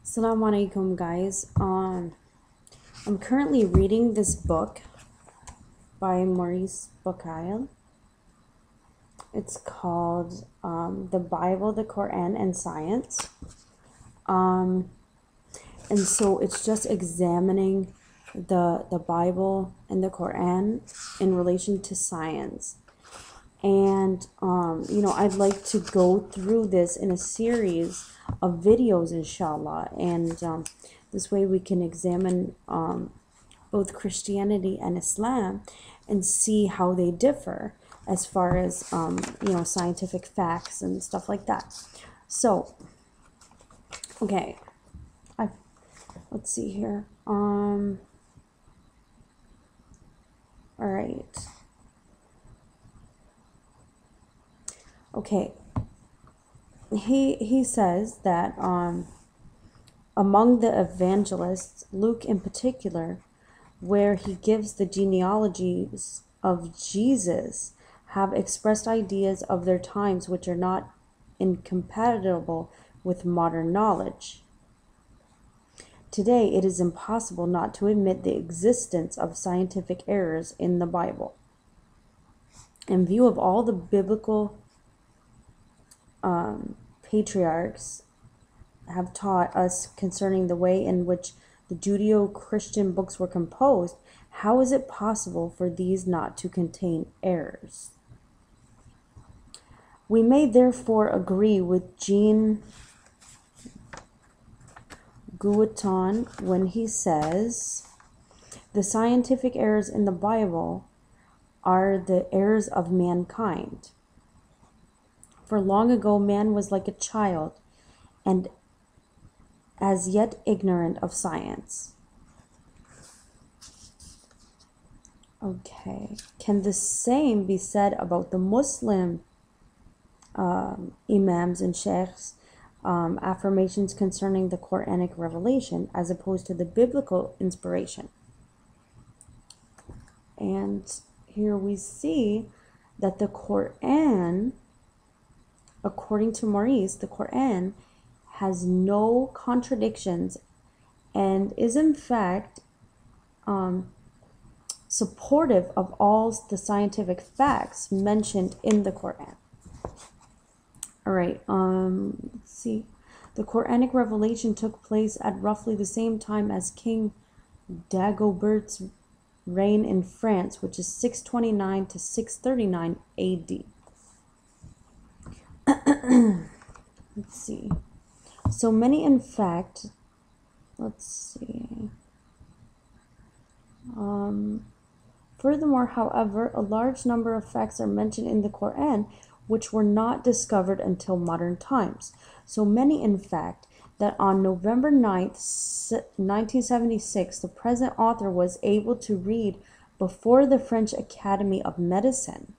Assalamu alaikum, guys. I'm currently reading this book by Maurice Bucaille. It's called The Bible, the Quran, and Science. And so it's just examining the Bible and the Quran in relation to science. And, I'd like to go through this in a series of videos, inshallah. And this way we can examine both Christianity and Islam and see how they differ as far as, scientific facts and stuff like that. So, okay. Let's see here. All right. Okay, he says that among the evangelists, Luke in particular, where he gives the genealogies of Jesus, have expressed ideas of their times which are not incompatible with modern knowledge. Today, it is impossible not to admit the existence of scientific errors in the Bible. In view of all the biblical patriarchs have taught us concerning the way in which the Judeo-Christian books were composed, how is it possible for these not to contain errors? We may therefore agree with Jean Guitton when he says, the scientific errors in the Bible are the errors of mankind. For long ago, man was like a child and as yet ignorant of science. Okay, can the same be said about the Muslim imams and sheikhs' affirmations concerning the Quranic Revelation as opposed to the biblical inspiration? And here we see that the Quran, according to Maurice, the Quran has no contradictions and is in fact supportive of all the scientific facts mentioned in the Quran. All right, let's see. The Quranic Revelation took place at roughly the same time as King Dagobert's reign in France, which is 629 to 639 AD. Let's see. So many, in fact, let's see. Furthermore, however, a large number of facts are mentioned in the Quran which were not discovered until modern times. So many, in fact, that on November 9th, 1976, the present author was able to read before the French Academy of Medicine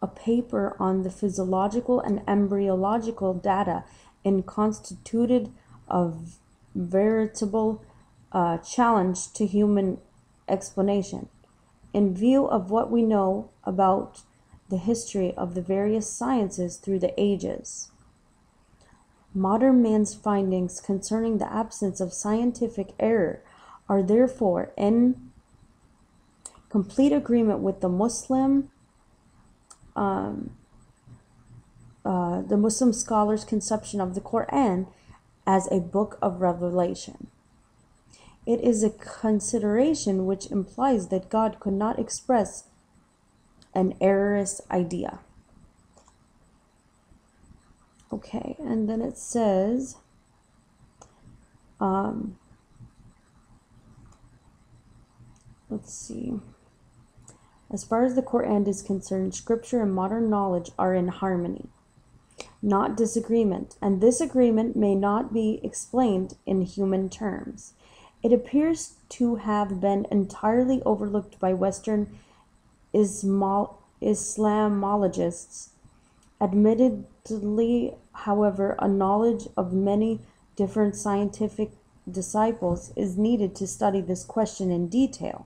a paper on the physiological and embryological data and constituted a veritable challenge to human explanation. In view of what we know about the history of the various sciences through the ages, modern man's findings concerning the absence of scientific error are therefore in complete agreement with the Muslim scholars' conception of the Quran as a book of revelation. It is a consideration which implies that God could not express an erroneous idea. Okay, and then it says, let's see. As far as the Quran is concerned, scripture and modern knowledge are in harmony, not disagreement, and this agreement may not be explained in human terms. It appears to have been entirely overlooked by Western Islamologists. Admittedly, however, a knowledge of many different scientific disciplines is needed to study this question in detail,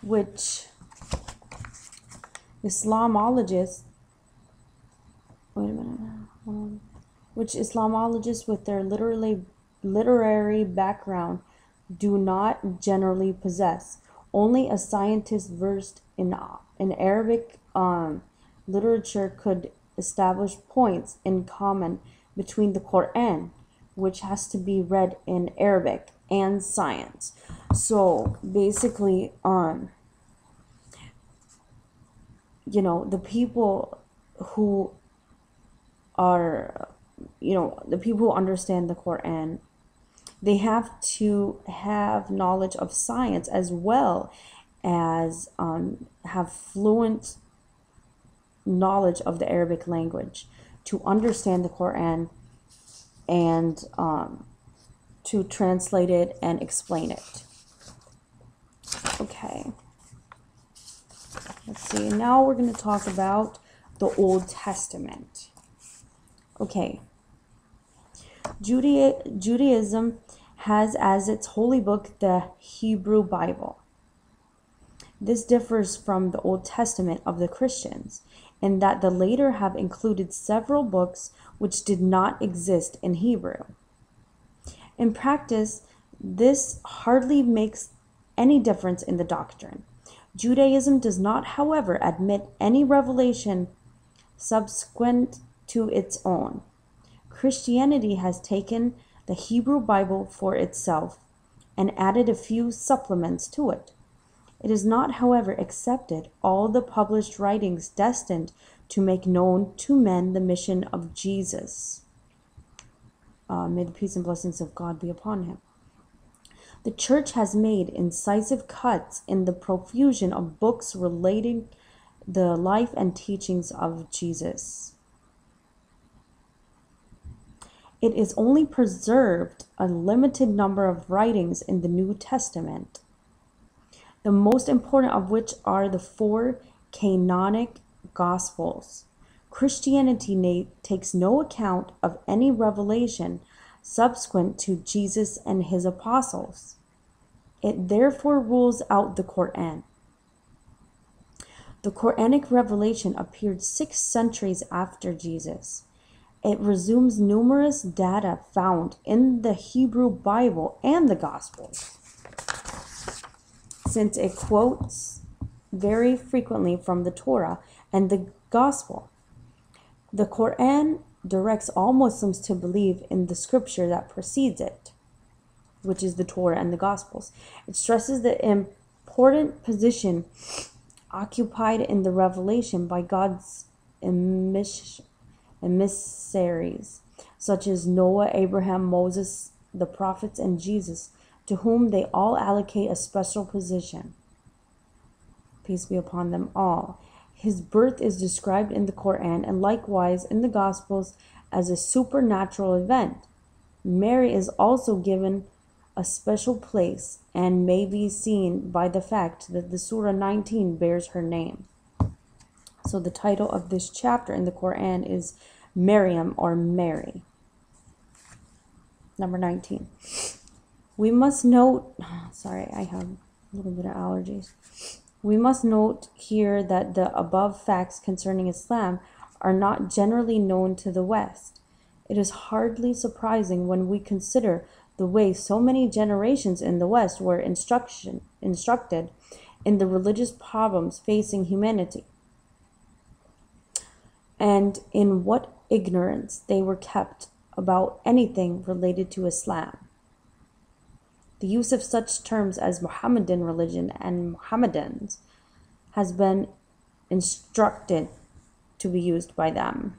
which Islamologists which Islamologists with their literary background do not generally possess. Only a scientist versed in Arabic literature could establish points in common between the Quran, which has to be read in Arabic, and science. So basically, the people who are, the people who understand the Quran, they have to have knowledge of science as well as have fluent knowledge of the Arabic language to understand the Quran and to translate it and explain it. Okay. Let's see. Now we're going to talk about the Old Testament. Okay. Judaism has as its holy book the Hebrew Bible. This differs from the Old Testament of the Christians in that the latter have included several books which did not exist in Hebrew. In practice, this hardly makes any difference in the doctrine. Judaism does not, however, admit any revelation subsequent to its own. Christianity has taken the Hebrew Bible for itself and added a few supplements to it. It has not, however, accepted all the published writings destined to make known to men the mission of Jesus. May the peace and blessings of God be upon him. The Church has made incisive cuts in the profusion of books relating the life and teachings of Jesus. It is only preserved a limited number of writings in the New Testament, the most important of which are the 4 canonic Gospels. Christianity takes no account of any revelation subsequent to Jesus and his apostles. It therefore rules out the Quran. The Quranic Revelation appeared 6 centuries after Jesus. It resumes numerous data found in the Hebrew Bible and the Gospels, since it quotes very frequently from the Torah and the Gospel. The Quran directs all Muslims to believe in the scripture that precedes it, which is the Torah and the Gospels. It stresses the important position occupied in the revelation by God's emissaries, such as Noah, Abraham, Moses, the prophets, and Jesus, to whom they all allocate a special position. Peace be upon them all. His birth is described in the Quran and likewise in the Gospels as a supernatural event. Mary is also given a special place and may be seen by the fact that the Surah 19 bears her name. So the title of this chapter in the Quran is Maryam or Mary. Number 19. We must note, sorry, I have a little bit of allergies. We must note here that the above facts concerning Islam are not generally known to the West. It is hardly surprising when we consider the way so many generations in the West were instructed in the religious problems facing humanity, and in what ignorance they were kept about anything related to Islam. The use of such terms as Muhammadan religion and Muhammadans has been instructed to be used by them.